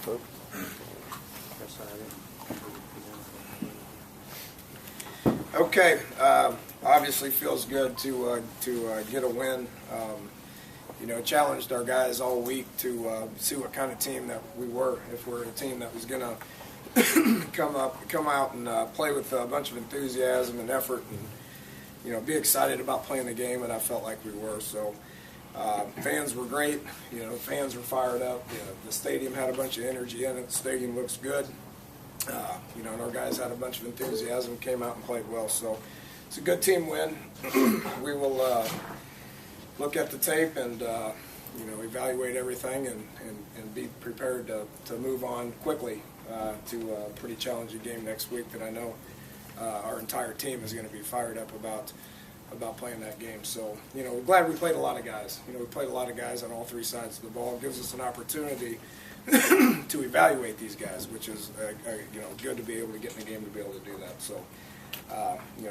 folks. Okay, obviously feels good to get a win. Challenged our guys all week to see what kind of team that we were. If we're a team that was going to come out and play with a bunch of enthusiasm and effort, and be excited about playing the game, and I felt like we were. So fans were great. Fans were fired up. The stadium had a bunch of energy in it. The stadium looks good. And our guys had a bunch of enthusiasm, came out and played well. So it's a good team win. We will look at the tape and evaluate everything and be prepared to move on quickly to a pretty challenging game next week that I know our entire team is going to be fired up about playing that game. So, we're glad we played a lot of guys. We played a lot of guys on all three sides of the ball. It gives us an opportunity to evaluate these guys, which is good to be able to get in the game to be able to do that. So,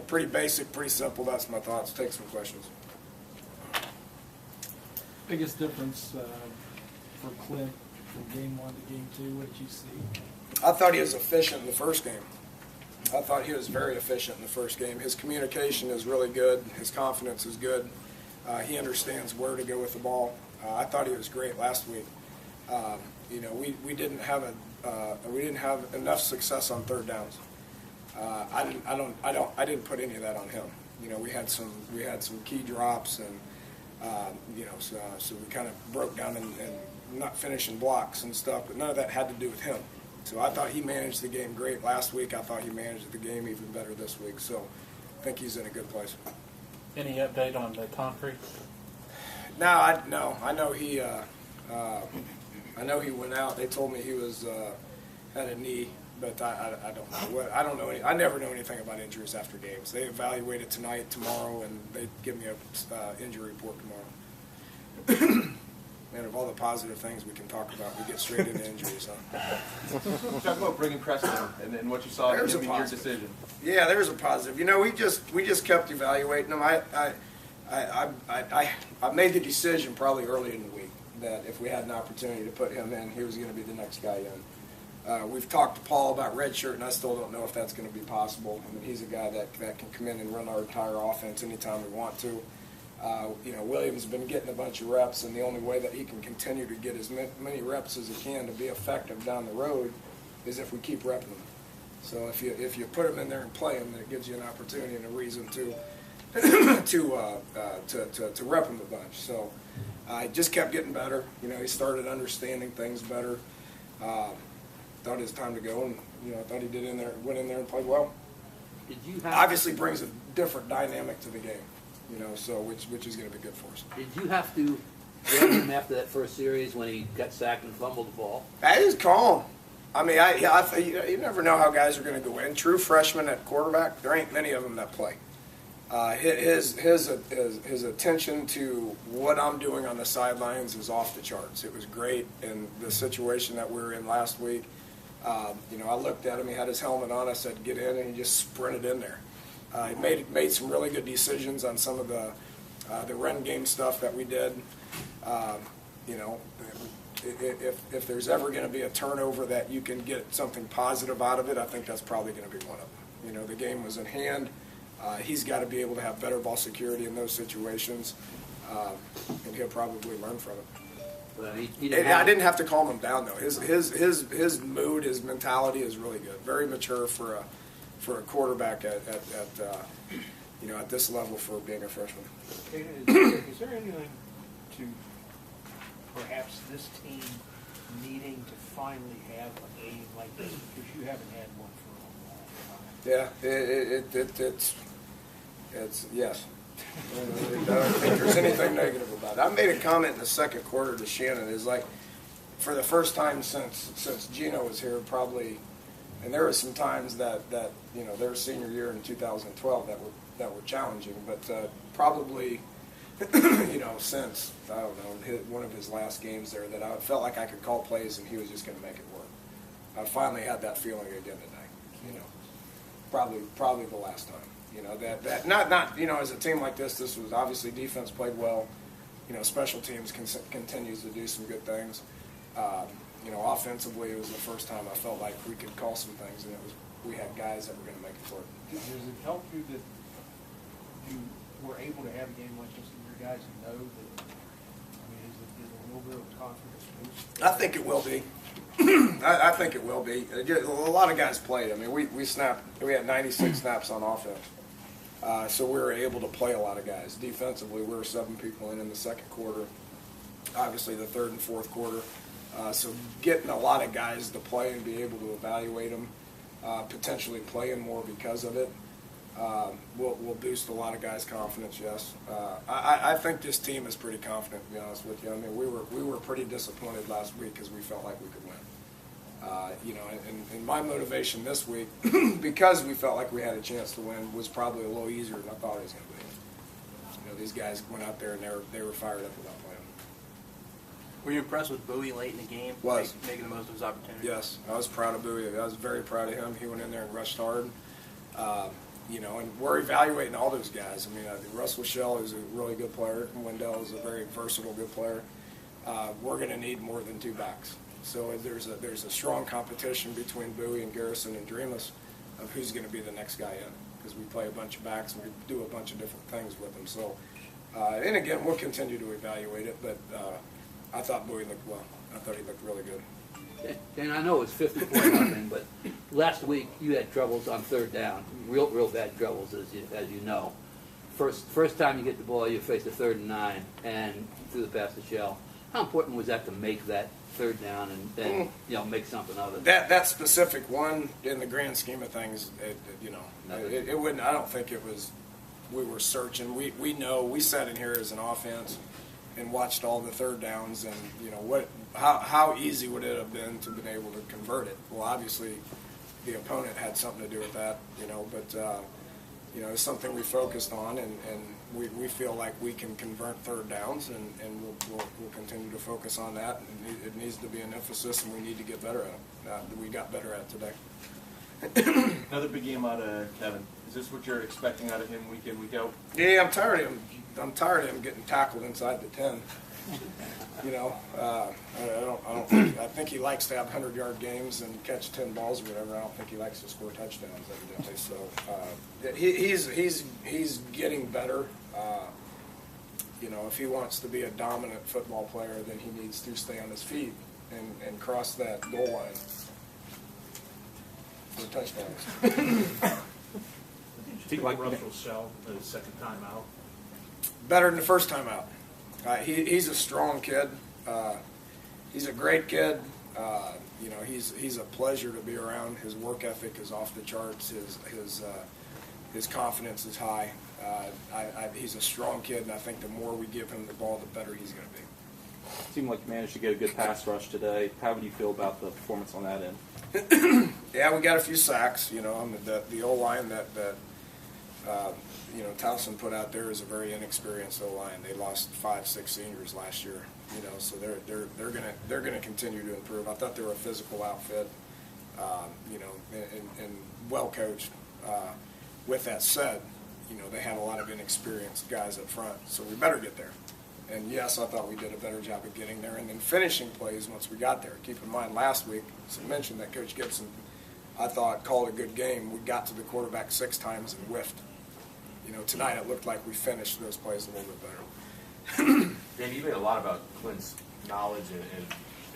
pretty basic, pretty simple. That's my thoughts. Take some questions. Biggest difference for Clint from game 1 to game 2, what did you see? I thought he was efficient in the first game. I thought he was very efficient in the first game. His communication is really good. His confidence is good. He understands where to go with the ball. I thought he was great last week. We didn't have enough success on third downs. I didn't put any of that on him. We had some key drops and so we kind of broke down and not finishing blocks and stuff, but none of that had to do with him. So I thought he managed the game great last week. I thought he managed the game even better this week. So I think he's in a good place. Any update on the concrete? No. I know he went out. They told me he was had a knee, but I don't know. I don't know. I never know anything about injuries after games. They evaluate it tonight, tomorrow, and they give me a injury report tomorrow. And of all the positive things we can talk about, we get straight into injuries. Talk about bringing Preston and what you saw in your decision. Yeah, there's a positive. We just kept evaluating him. I made the decision probably early in the week that if we had an opportunity to put him in, he was going to be the next guy in. We've talked to Paul about redshirt, and I still don't know if that's going to be possible. I mean, he's a guy that can come in and run our entire offense anytime we want to. Williams has been getting a bunch of reps, and the only way that he can continue to get as many reps as he can to be effective down the road is if we keep repping him. So if you put him in there and play him, then it gives you an opportunity and a reason to rep him a bunch. So I just kept getting better. He started understanding things better. Thought it was time to go, and I thought he went in there and played well. Did you have obviously brings a different dynamic to the game. So which is going to be good for us. Did you have to grab him after that first series when he got sacked and fumbled the ball? He was calm. I mean, you never know how guys are going to go in. True freshmen at quarterback, there ain't many of them that play. His attention to what I'm doing on the sidelines is off the charts. It was great in the situation that we were in last week. I looked at him. He had his helmet on. I said, "Get in," and he just sprinted in there. He made some really good decisions on some of the run game stuff that we did. If there's ever going to be a turnover that you can get something positive out of it, I think that's probably going to be one of them. The game was in hand. He's got to be able to have better ball security in those situations, and he'll probably learn from it. Well, I didn't have to calm him down though. His mood, his mentality is really good. Very mature for a quarterback at this level for being a freshman. Is there anything to perhaps this team needing to finally have a game like this, because you haven't had one for a long time? Yeah, it's yes. I don't think there's anything negative about it. I made a comment in the second quarter to Shannon. It's like, for the first time since Gino was here, probably, and there were some times that their senior year in 2012 that were challenging, but probably since I don't know one of his last games there, that I felt like I could call plays and he was just going to make it work. I finally had that feeling again tonight. Probably the last time. That not as a team like this was obviously defense played well. Special teams continues to do some good things. offensively, it was the first time I felt like we could call some things, and we had guys that were going to make it work. Does it help you that you were able to have a game like this and your guys know that, I mean, is it a little bit of a confidence boost? I think it will be. I think it will be. A lot of guys played. I mean, we had 96 snaps on offense. So we were able to play a lot of guys. Defensively, we were 7 people in the second quarter. Obviously, the third and fourth quarter. So getting a lot of guys to play and be able to evaluate them, potentially playing more because of it, will boost a lot of guys' confidence. Yes, I think this team is pretty confident. To be honest with you, I mean, we were pretty disappointed last week because we felt like we could win. And my motivation this week, because we felt like we had a chance to win, was probably a little easier than I thought it was going to be. These guys went out there and they were fired up about playing. Were you impressed with Bowie late in the game? Was. Making the most of his opportunity? Yes, I was proud of Bowie. I was very proud of him. He went in there and rushed hard. And we're evaluating all those guys. I mean, Russell Shell is a really good player. Wendell is a very versatile, good player. We're going to need more than 2 backs. So there's a strong competition between Bowie and Garrison and Dreamus of who's going to be the next guy in, because we play a bunch of backs and we do a bunch of different things with them. So, and again, we'll continue to evaluate it, but I thought Bowie looked well. I thought he looked really good. And I know it's 54-0, but last week you had troubles on third down, real bad troubles, as you know. First time you get the ball, you face a 3rd and 9, and threw the pass to Shell. How important was that to make that third down and make something of it? That specific one, in the grand scheme of things, it wouldn't. I don't think it was. We were searching. We know. We sat in here as an offense and watched all the third downs, and how easy would it have been to been able to convert it? Well, obviously, the opponent had something to do with that, but it's something we focused on, and we feel like we can convert third downs, and we'll continue to focus on that. And it needs to be an emphasis, and we need to get better at it. We got better at it today. Another big game out of Kevin. Is this what you're expecting out of him week in, week out? Yeah, I'm tired of him. I'm tired of him getting tackled inside the 10. I think he likes to have 100-yard games and catch 10 balls or whatever. I don't think he likes to score touchdowns evidently. So he's getting better. If he wants to be a dominant football player, then he needs to stay on his feet and cross that goal line for touchdowns. Do you think Russell Shell the second time out? Better than the first time out. He's a strong kid. He's a great kid. He's a pleasure to be around. His work ethic is off the charts. His confidence is high. He's a strong kid, and I think the more we give him the ball, the better he's going to be. It seemed like you managed to get a good pass rush today. How would you feel about the performance on that end? Yeah, we got a few sacks. The O-line that Towson put out there is a very inexperienced O-line. They lost 5-6 seniors last year. So they're gonna continue to improve. I thought they were a physical outfit, and well coached. With that said, they had a lot of inexperienced guys up front, so we better get there. And yes, I thought we did a better job of getting there and then finishing plays once we got there. Keep in mind, last week, as I mentioned, that Coach Gibson, I thought, called a good game. We got to the quarterback 6 times and whiffed. Tonight it looked like we finished those plays a little bit better. Dan, you made a lot about Clint's knowledge and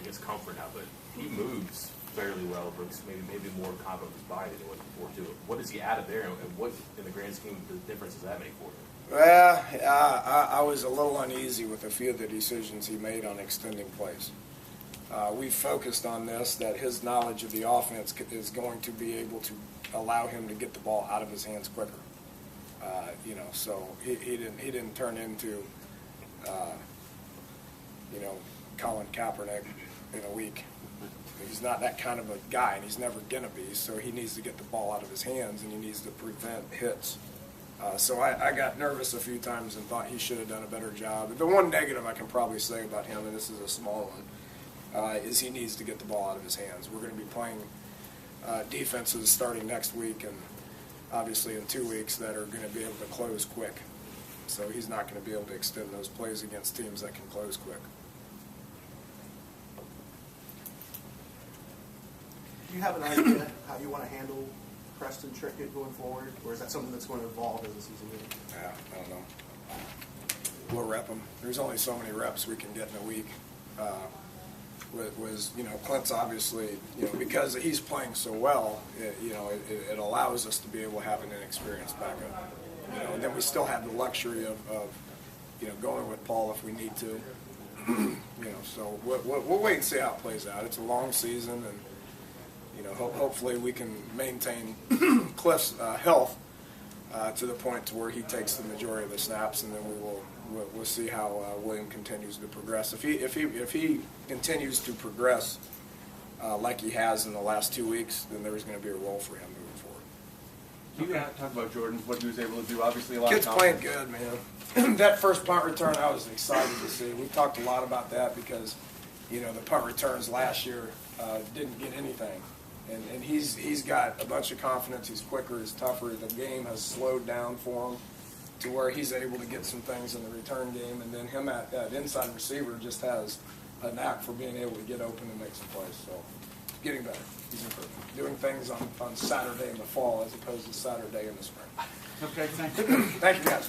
I guess comfort now, but he moves fairly well, looks maybe more confident with his body than he was before too. What does he add of there, and what, in the grand scheme, the difference does that make for him? Well, I was a little uneasy with a few of the decisions he made on extending plays. We focused on this, that his knowledge of the offense is going to be able to allow him to get the ball out of his hands quicker. So he didn't turn into, Colin Kaepernick in a week. He's not that kind of a guy, and he's never going to be, so he needs to get the ball out of his hands, and he needs to prevent hits. So I got nervous a few times and thought he should have done a better job. The one negative I can probably say about him, and this is a small one, is he needs to get the ball out of his hands. We're going to be playing defenses starting next week and obviously in 2 weeks that are going to be able to close quick. So he's not going to be able to extend those plays against teams that can close quick. Do you have an idea how you want to handle Preston Trickett going forward, or is that something that's going to evolve as the season goes? Yeah, I don't know. We'll rep him. There's only so many reps we can get in a week. Clint's obviously, because he's playing so well, it allows us to be able to have an inexperienced backup. And then we still have the luxury of going with Paul if we need to. So we'll wait and see how it plays out. It's a long season, and hopefully we can maintain Cliff's health to the point to where he takes the majority of the snaps, and then we'll see how William continues to progress. If he continues to progress like he has in the last 2 weeks, then there's going to be a role for him moving forward. Can you talk about Jordan, what he was able to do? Obviously, a lot Kid's of playing confidence. good, man. That first punt return, I was excited to see. We talked a lot about that because, the punt returns last year didn't get anything. And he's got a bunch of confidence. He's quicker, he's tougher. The game has slowed down for him to where he's able to get some things in the return game. And then him at inside receiver just has a knack for being able to get open and make some plays. So getting better. He's improving. Doing things on Saturday in the fall as opposed to Saturday in the spring. Okay, thank you. Thank you, guys.